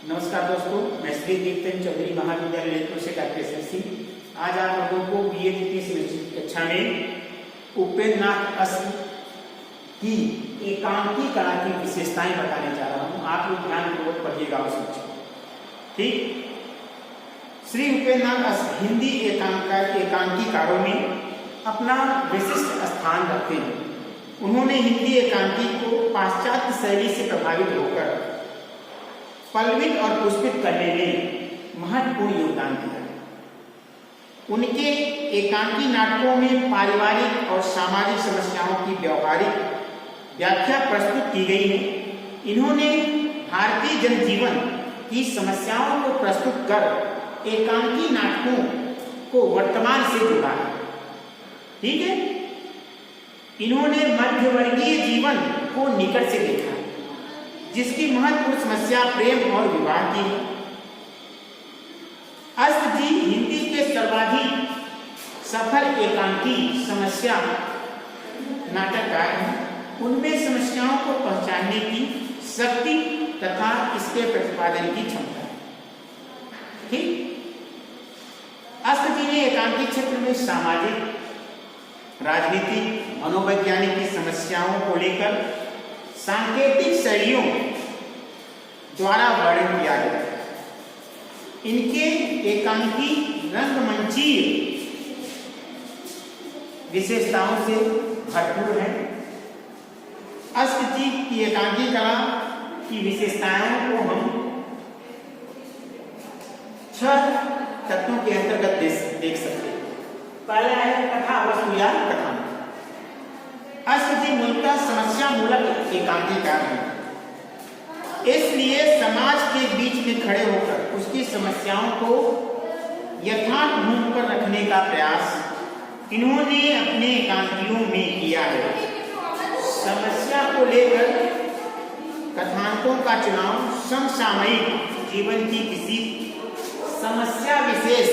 नमस्कार दोस्तों, मैं श्री कीर्तन चौधरी महाविद्यालय लेखपुर से डॉक्टर SSC। आज आप लोगों को BA द्वितीय सेमेस्टर कक्षा में उपेंद्रनाथ अश्व की एकांकी कला की विशेषताएं बताने जा रहा हूं। आप लोग ध्यानपूर्वक पढ़िएगा और समझिए, ठीक। श्री उपेंद्रनाथ अश्व हिंदी एकांकीकारों में अपना विशिष्ट स्थान रखते हैं। उन्होंने हिंदी एकांकी को पाश्चात्य शैली से प्रभावित होकर पल्लवित और पुष्पित करने में महत्वपूर्ण योगदान दिया। उनके एकांकी नाटकों में पारिवारिक और सामाजिक समस्याओं की व्यवहारिक व्याख्या प्रस्तुत की गई है। इन्होंने भारतीय जनजीवन की समस्याओं को प्रस्तुत कर एकांकी नाटकों को वर्तमान से जोड़ा है, ठीक है। इन्होंने मध्यवर्गीय जीवन को निकट से देखा, जिसकी महत्वपूर्ण समस्या प्रेम और विवाह की है। अश्व जी हिंदी के सर्वाधिक सफल एकांकी समस्या नाटककार हैं। उनमें समस्याओं को पहचानने की शक्ति तथा इसके प्रतिपादन की क्षमता है, ठीक। अश्व जी ने एकांकी क्षेत्र में सामाजिक, राजनीतिक, मनोवैज्ञानिक की समस्याओं को लेकर सांकेतिक शैलियों द्वारा वर्णन किया गया। इनके एकांकी रंगमंचीय विशेषताओं से भरपूर है। अश्व जी की एकांकी कला की विशेषताओं को हम 6 तत्वों के अंतर्गत देख सकते हैं। पहला है कथा वस्तु या कथानक। अश्व जी मूलतः समस्या मूलक एकांकीकार हैं, इसलिए समाज के बीच में खड़े होकर उसकी समस्याओं को यथार्थ भूमि पर रखने का प्रयास इन्होंने अपने एकांकियों में किया है। समस्या को लेकर कथानकों का चुनाव समसामयिक जीवन की किसी समस्या विशेष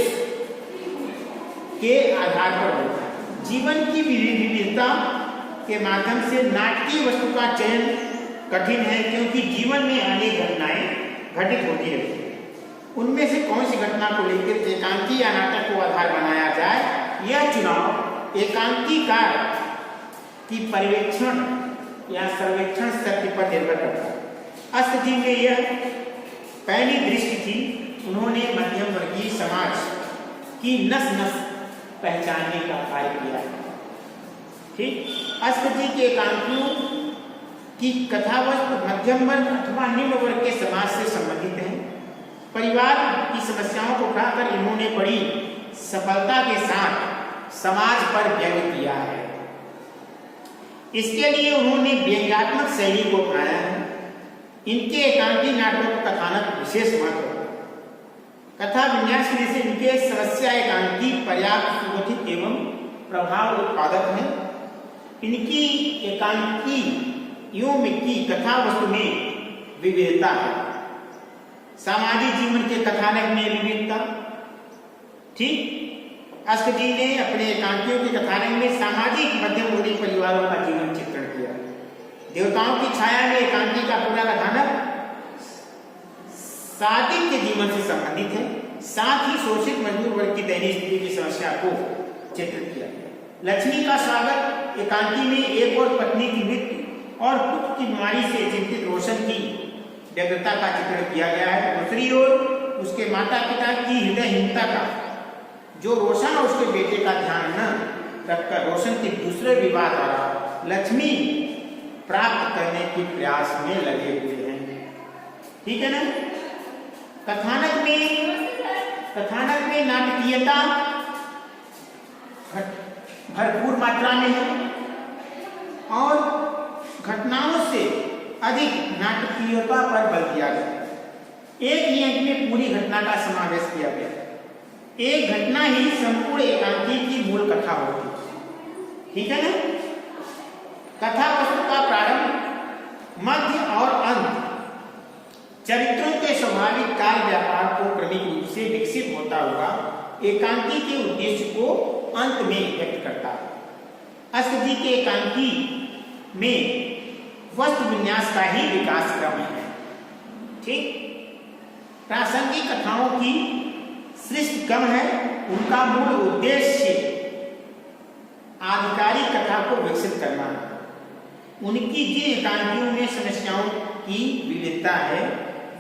के आधार पर होता है। जीवन की विविधता के माध्यम से नाटकीय वस्तु का चयन कठिन है, क्योंकि जीवन में अनेक घटनाएं घटित होती रहती हैं। उनमें से कौन सी घटना को लेकर एकांकी या नाटक को आधार बनाया जाए, यह चुनाव एकांकीकार की पर्यवेक्षण या सर्वेक्षण शक्ति पर निर्भर करता है। अश्व जी में यह पहली दृष्टि थी। उन्होंने मध्यम वर्गीय समाज की नस नस पहचानने का कार्य किया, ठीक। अश्व जी के एकांकियों की कथा वस्तु मध्यम वर्ग अथवा निम्न वर्ग के समाज से संबंधित है। परिवार की समस्याओं को उठाकर इन्होंने बड़ी सफलता के साथ समाज पर व्यंग किया है। इसके लिए उन्होंने व्यंग्यात्मक शैली को अपनाया है। इनके एकांकी नाटकों का कथानक विशेष महत्व है। कथा विन्यास की से इनके समस्या एकांकी पर्याप्त सुगठित एवं प्रभाव उत्पादक है। इनकी एकांकी की कथा वस्तु में विविधता है। सामाजिक जीवन के कथानक में विविधता, ठीक। अश्व जी ने अपने एकांकियों के कथानक में सामाजिक मध्यम वर्गीय परिवारों का जीवन चित्रण किया। देवताओं की छाया में एकांकी का पूरा कथानक सात्विक के जीवन से संबंधित है। साथ ही शोषित मजदूर वर्ग की दयनीय स्थिति की समस्या को चित्रित किया। लक्ष्मी का स्वागत एकांकी में एक और पत्नी की मृत्यु और पुत्र की बीमारी से चिंतित रोशन की व्यग्रता का चित्रण किया गया है। दूसरी ओर उसके माता पिता की हृदयहीनता का, जो रोशन और उसके बेटे का ध्यान न रखकर रोशन के दूसरे विवाह द्वारा लक्ष्मी प्राप्त करने के प्रयास में लगे हुए हैं, ठीक है ना। कथानक में नाटकीयता भरपूर मात्रा में है और घटनाओं से अधिक नाटकीयता पर बल दिया गया। एक ही अंक में पूरी घटना का समावेश किया गया। एक घटना ही संपूर्ण एकांकी की मूल कथा होती, ठीक है ना। कथा वस्तु का प्रारंभ, मध्य और अंत चरित्रों के स्वाभाविक काल व्यापार को क्रमिक रूप से विकसित होता हुआ एकांकी के उद्देश्य को अंत में व्यक्त करता है। अश्व जी के एकांकी में वस्तु विन्यास का ही विकास क्रम है। ठीक, प्रासंगिक कथाओं की सृष्टि कम है। उनका मूल उद्देश्य आधिकारिक कथा को विकसित करना है। उनकी जिन एकांकियों में समस्याओं की विविधता है,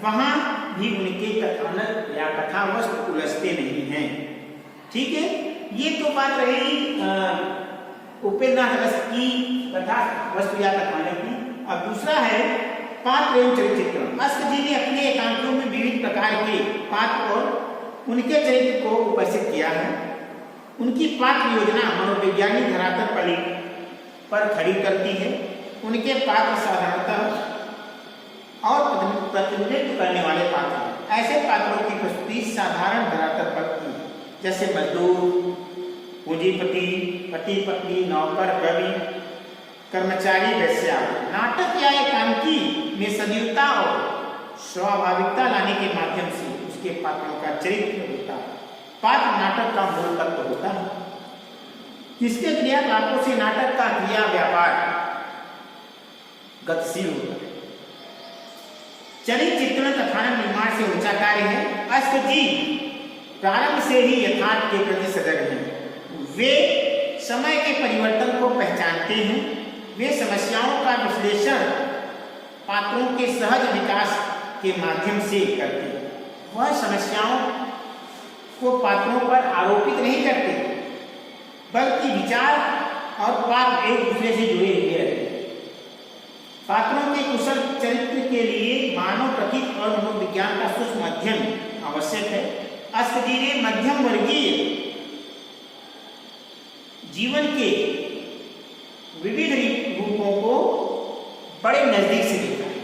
वहां भी उनके कथानक या कथा वस्तु उलझते नहीं हैं। ठीक है, ये तो बात रही उपेन्द्रनाथ रस की कथा वस्तु या कथानक की। अब दूसरा है पात्र एवं चरित्र चित्रण। अस्क जी ने अपने एकांकियों में विविध प्रकार के पात्र और उनके चरित्र को उपस्थित किया है। उनकी पात्र योजना मनोवैज्ञानिक धरातल पर खड़ी करती है। उनके पात्र साधारणतः और प्रतिनिधित्व करने वाले पात्र हैं। ऐसे पात्रों की प्रस्तुति साधारण धरातल पर की, जैसे मजदूर, पूंजीपति, पति पत्नी, नौकर, कवि, कर्मचारी, वैश्या। नाटक या एकांकी में सजीवता और स्वाभाविकता लाने के माध्यम से उसके पात्रों का चरित्र होता है। पात्र नाटक का मूल तत्व होता है, जिसके क्रियाकलापों से नाटक का क्रिया व्यापार गतिशील होता है। चरित्र चित्रण कथानक निर्माण से ऊंचा कार्य है। अस्क जी प्रारंभ से ही यथार्थ के प्रति सजग हैं। वे समय के परिवर्तन को पहचानते हैं। वे समस्याओं का विश्लेषण पात्रों के सहज विकास के माध्यम से करते हैं। वह समस्याओं को पात्रों पर आरोपित नहीं करते, बल्कि विचार और पात्र एक दूसरे से जुड़े हुए रहते हैं। पात्रों के कुशल चरित्र के लिए मानव प्रतीक और मनोविज्ञान का सूक्ष्म अध्ययन आवश्यक है। अस्क जी ने मध्यम वर्गीय जीवन के विविध रूपों को बड़े नजदीक से देखा है।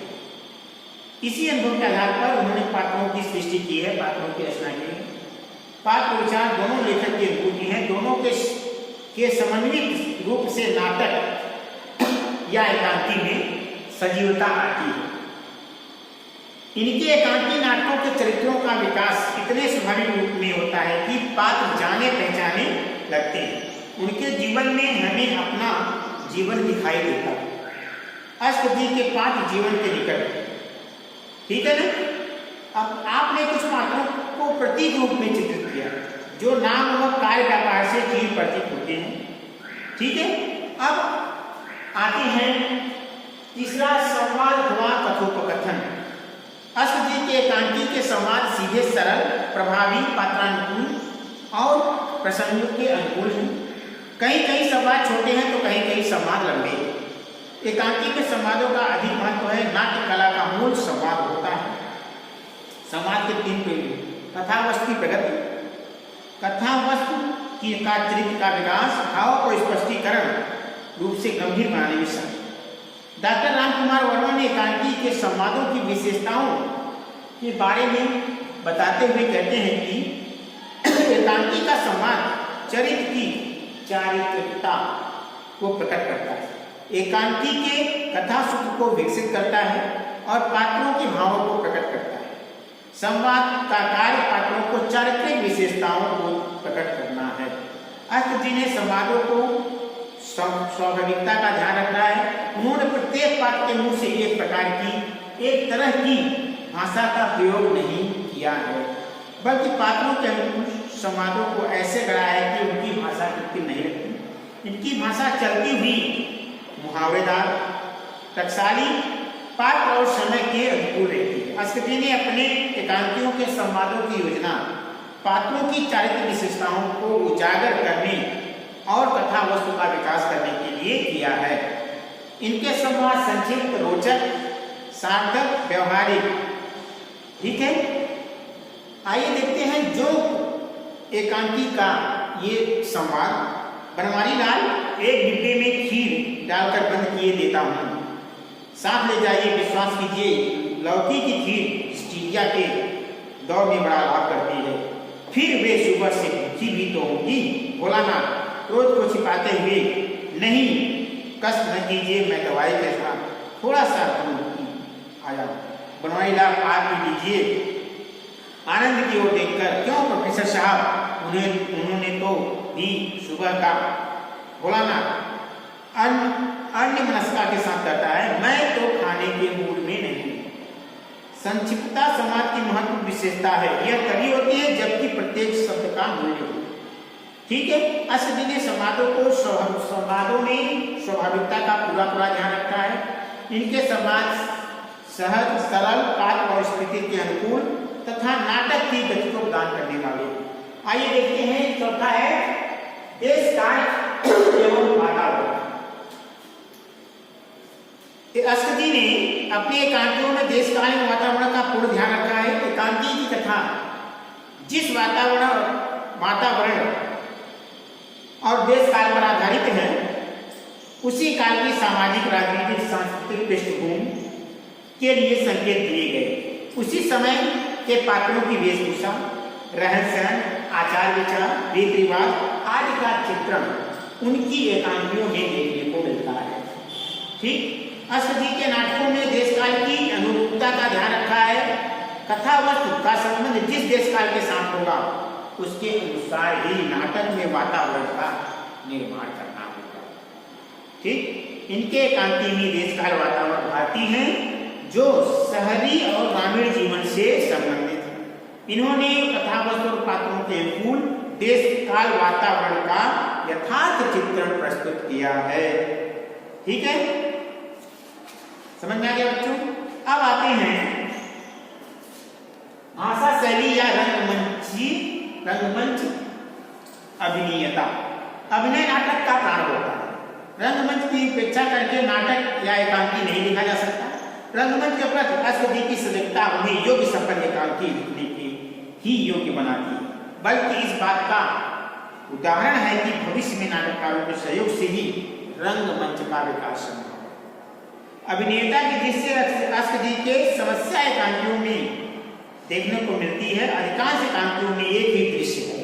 इसी अनुभव के आधार पर उन्होंने पात्रों की सृष्टि की है, पात्रों की रचना की है। पात्र विचार दोनों लेखक के अनुकूल हैं। दोनों के समन्वित रूप से नाटक या एकांकी में सजीवता आती है। इनके एकांकी नाटकों के चरित्रों का विकास इतने स्वाभाविक रूप में होता है कि पात्र जाने पहचाने लगते हैं। उनके जीवन में हमें अपना जीवन दिखाई देता है। अस्क जी के पात्र जीवन के निकट, ठीक है ना। अब आपने कुछ पात्रों को प्रतीक रूप में चित्रित किया, जो नाम और कार्य व्यापार से जीव प्रतीक होते हैं। ठीक है, अब आते हैं तीसरा संवाद अथवा कथोपकथन। अस्क जी के एकांकी के संवाद सीधे, सरल, प्रभावी, पात्रानुकूल और प्रसंग के अनुकूल हैं। कहीं संवाद छोटे हैं तो कहीं संवाद लंबे हैं। एकांकी के संवादों का अधिक महत्व है। नाट्य कला का मूल संवाद होता है। संवाद के तीन पहलू: कथा वस्तु की प्रगति, कथा वस्तु की चरित्र का विकास, भाव को स्पष्टीकरण रूप से गंभीर बनाने में शामिल। डॉक्टर रामकुमार वर्मा ने एकांकी के संवादों की विशेषताओं के बारे में बताते हुए कहते हैं कि एकांकी का संवाद चरित्र की चारित्रिकता को प्रकट करता है। एकांकी के कथा सूत्र को विकसित करता है और पात्रों के भावों को प्रकट करता है। संवाद का कार्य पात्रों को चारित्रिक विशेषताओं को प्रकट करना है। अस्क जी ने संवादों को स्वाभाविकता का ध्यान रखना है। उन्होंने प्रत्येक पात्र के मुंह से एक तरह की भाषा का प्रयोग नहीं किया है, बल्कि पात्रों के अनुकूल संवादों को ऐसे गढ़ा है कि उनकी भाषा कृत्रिम नहीं लगती। इनकी भाषा चलती हुई, मुहावरेदार, टकसाली, पात्र और समय के अनुकूल रहती है। अस्क जी ने अपने एकांकियों के संवादों की योजना पात्रों की चारित्रिक विशेषताओं को उजागर करने और कथा वस्तु का विकास करने के लिए किया है। इनके संवाद संक्षिप्त, रोचक, सार्थक, व्यवहारिक। ठीक है, आइए देखते हैं जो एकांकी का ये संवाद। बनवारी लाल, एक डिब्बे में खीर डालकर बंद किए देता हूँ, साथ ले जाइए, विश्वास कीजिए, लौकी की खीर स्टीरिया के दौर में बड़ा लाभ करती है। फिर वे सुबह से भूखी भी तो होंगी। भोलानाथ, क्रोध को छिपाते हुए, नहीं, कष्ट न कीजिए, मैं दवाई के साथ थोड़ा सा दूध आया। बनवारी लाल, आप भी लीजिए। आनंद की ओर देखकर, क्यों प्रोफेसर साहब, उन्होंने तो भी सुबह का। भोलानाथ अन्य मनस्का के साथ कहता है, मैं तो खाने के मूड में नहीं। संक्षिप्तता समाज की महत्व विशेषता है। यह तभी होती है जबकि प्रत्येक शब्द का मूल्य हो। ठीक है, अष्टदिनीय संवादों को संवादों में स्वाभाविकता का पूरा ध्यान रखता है। इनके संवाद सहज, सरल, पात्र और स्थिति के अनुकूल तथा नाटक की गति को प्रदान करने वाले। आइए देखते हैं, चौथा है देश काल एवं वातावरण। अष्टदी ने अपने एकांकियों में देश काल एवं वातावरण का पूर्ण ध्यान रखा है। एकांकी की कथा जिस वातावरण और देश काल पर आधारित है, उसी काल की सामाजिक, राजनीतिक, सांस्कृतिक पृष्ठभूमि के लिए संकेत दिए गए। उसी समय के पात्रों की वेशभूषा, रहन सहन, आचार विचार, रीति रिवाज आदि का चित्रण उनकी एकांकियों में देखने को मिलता है। ठीक, अष्टदी के नाटकों में देश काल की अनुरूपता का ध्यान रखा है। कथा वस्तु का संबंध जिस देश काल के साथ होगा, उसके अनुसार ही नाटक में वातावरण का निर्माण करना होगा। ठीक, इनके एकांकी में देश काल वातावरण भारतीय हैं, जो शहरी और ग्रामीण जीवन से संबंधित है। इन्होंने कथा वस्तु और पात्रों के अनुकूल देश काल वातावरण का यथार्थ चित्रण प्रस्तुत किया है। ठीक है, समझ में आ गया बच्चों? अब आते हैं भाषा शैली या रंगमंच अभिनयता। अभिनय नाटक का प्राण होता है। रंगमंच की उपेक्षा करके नाटक या एकांकी नहीं लिखा जा सकता। रंगमंच के प्रति अष्टदी की सजगता उन्हें योग्य सफल एकांकी लिखने की ही योग्य बनाती है, बल्कि इस बात का उदाहरण है कि भविष्य में नाटककारों के सहयोग से ही रंगमंच का विकास संभव है। अभिनेता की दृश्य अष्टदी के समस्या एकांकियों में देखने को मिलती है। अधिकांश एकांकियों में एक ही दृश्य है।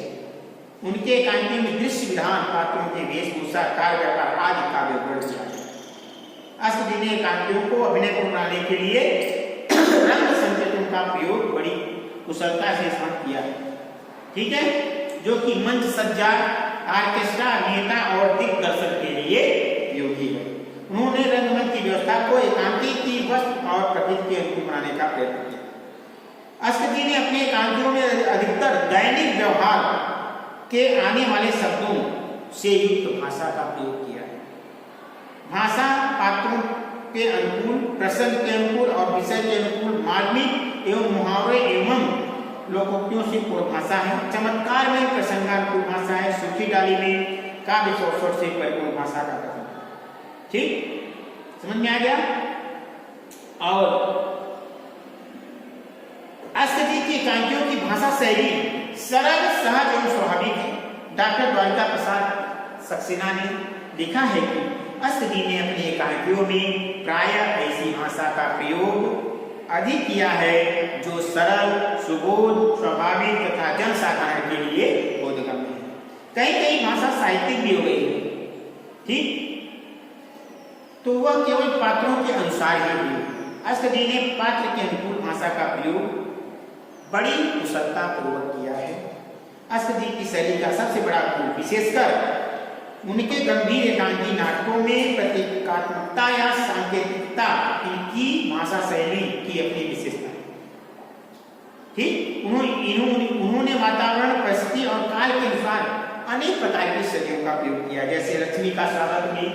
उनके एकांकियों में दृश्य विधान, पात्रों की वेशभूषा, कार्य व्यापार आदि का विवरण किया है। अष्टदी ने एकांकियों को अभिनय को बनाने के लिए रंग संकेतों का प्रयोग बड़ी कुशलता से किया है। ठीक है, जो कि मंच सज्जा, आर्केस्ट्रा, अभिनेता और दिग्दर्शक के लिए उपयोगी है। उन्होंने रंगमंच की व्यवस्था को एकांकी की वस्तु और प्रकृति के अनुकूल बनाने का प्रयत्न किया। अष्टदी ने अपने एकांकियों में अधिकतर दैनिक व्यवहार के आने वाले शब्दों से युक्त भाषा का प्रयोग किया है। भाषा पात्रों के अनुकूल, प्रसंग के अनुकूल और विषय के अनुकूल मार्मिक एवं मुहावरे एवं लोकोक्तियों से पूर्ण भाषा है। चमत्कार में प्रसंगानुकूल भाषा है। सूखी डाली में काव्य सौष्ठव से परिपूर्ण भाषा का कथन। ठीक, समझ में आ गया? और अष्टदी की एकांकियों की भाषा शैली सरल, सहज एवं स्वाभाविक है। डॉक्टर द्वारिका प्रसाद सक्सेना ने लिखा है कि अष्टदी ने अपनी एकांकियों में प्रायः ऐसी भाषा का प्रयोग अधिक किया है जो सरल, सुबोध, स्वाभाविक तथा जनसाधारण के लिए बोधगम्य है। कई भाषा साहित्यिक भी हो गई है। ठीक, तो वह केवल पात्रों के अनुसार ही हुई। अष्टदी ने पात्र के अनुकूल भाषा का प्रयोग बड़ी कुशलता पूर्वक किया है। अष्टदी की शैली का सबसे बड़ा गुण, विशेषकर उनके गंभीर एकांकी नाटकों में प्रतीकात्मकता या सांकेतिकता, इनकी भाषा शैली की अपनी विशेषता है। ठीक, उन्होंने वातावरण, परिस्थिति और काल के अनुसार अनेक प्रकार की शैलियों का प्रयोग किया। जैसे लक्ष्मी का स्वागत में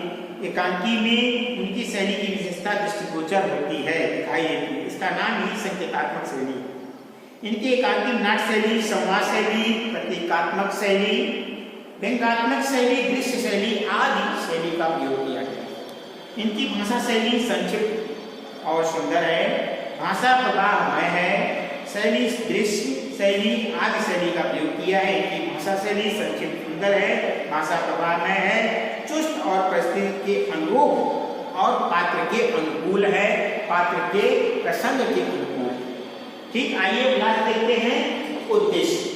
एकांकी में उनकी शैली की विशेषता दृष्टिगोचर होती है, दिखाई देती है। इसका नाम ही संकेतात्मक शैली। इनकी एकांकी नाट्य शैली, संवाद शैली, प्रतीकात्मक शैली, व्यंग्यात्मक शैली, दृश्य शैली आदि शैली का प्रयोग किया है। इनकी भाषा शैली संक्षिप्त और सुंदर है। भाषा प्रवाहमय है। शैली दृश्य शैली आदि शैली का प्रयोग किया है। इनकी भाषा शैली संक्षिप्त, सुंदर है, भाषा प्रवाहमय है, चुस्त और परिस्थिति के अनुरूप और पात्र के अनुकूल है, पात्र के प्रसंग के अनुकूल। ठीक, आइए क्लास देखते हैं उद्देश्य।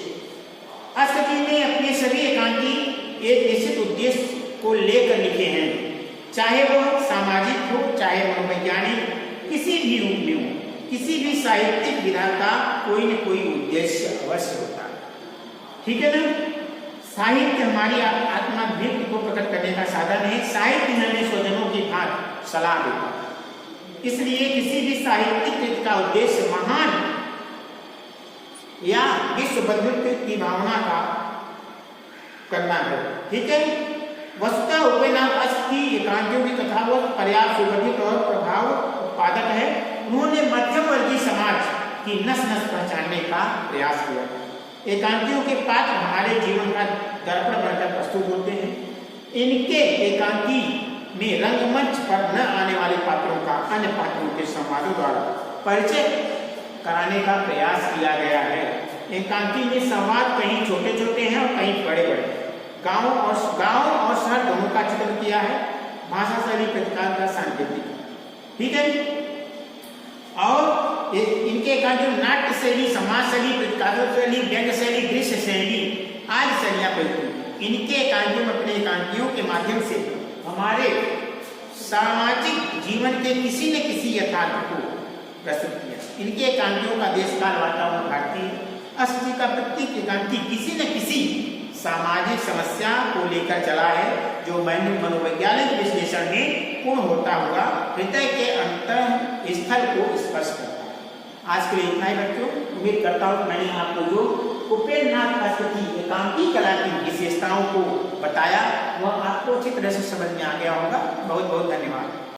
अष्टदी ने अपने सभी एकांकी एक निश्चित उद्देश्य को लेकर लिखे हैं, चाहे वह सामाजिक हो, चाहे मनोवैज्ञानिक, किसी भी रूप में हो। किसी भी साहित्यिक विधा का कोई न कोई उद्देश्य अवश्य होता है। ठीक है ना? साहित्य हमारी आत्माभिव्यक्ति को प्रकट करने का साधन है। साहित्य हमें स्वजनों की भांति सलाह देता है। इसलिए किसी भी साहित्यिक कृति का उद्देश्य महान या विश्व बंधुत्व की भावना का करना है। ठीक है, वस्तुतः उपनाम अस्थि एकांतियों की कथा वो पर्याप्त सुगठित और प्रभाव उत्पादक है। उन्होंने मध्यम वर्गीय समाज की नस नस पहचानने का प्रयास किया। एकांतियों के पात्र हमारे जीवन का दर्पण बनकर प्रस्तुत होते हैं। इनके एकांती में रंगमंच पर न आने वाले पात्रों का अन्य पात्रों के संवादों द्वारा परिचय कराने का प्रयास किया गया है। एकांती में संवाद कहीं छोटे छोटे हैं और कहीं बड़े बड़े, गांव और शहर दोनों का चित्रण किया है। भाषा शैली प्रतिकार का सांकेतिक, ठीक है। और इनके एकांतियों में नाट्य शैली, समाज शैली, प्रतिकात्मक शैली, व्यंग्य शैली, दृश्य शैली आदि शैलियां प्रयुक्त हुई। इनके एकांतियों में अपने एकांतियों के माध्यम से हमारे सामाजिक जीवन के किसी न किसी यथार्थ को प्रस्तुत किया। इनके एकांतियों का देशकाल वातावरण भारतीय अस्थि का प्रत्येक एकांती किसी न किसी सामाजिक समस्या को लेकर चला है, जो मनोवैज्ञानिक विश्लेषण में पूर्ण होता हुआ हृदय के अंतर स्थल को स्पर्श करता है। आज के लिए इतना ही बच्चों, उम्मीद करता हूँ मैंने आपको जो उपेन्द्रनाथ शास्त्री की एकांकी कला की विशेषताओं को बताया वह आपको अच्छी तरह से समझ में आ गया होगा। बहुत बहुत धन्यवाद।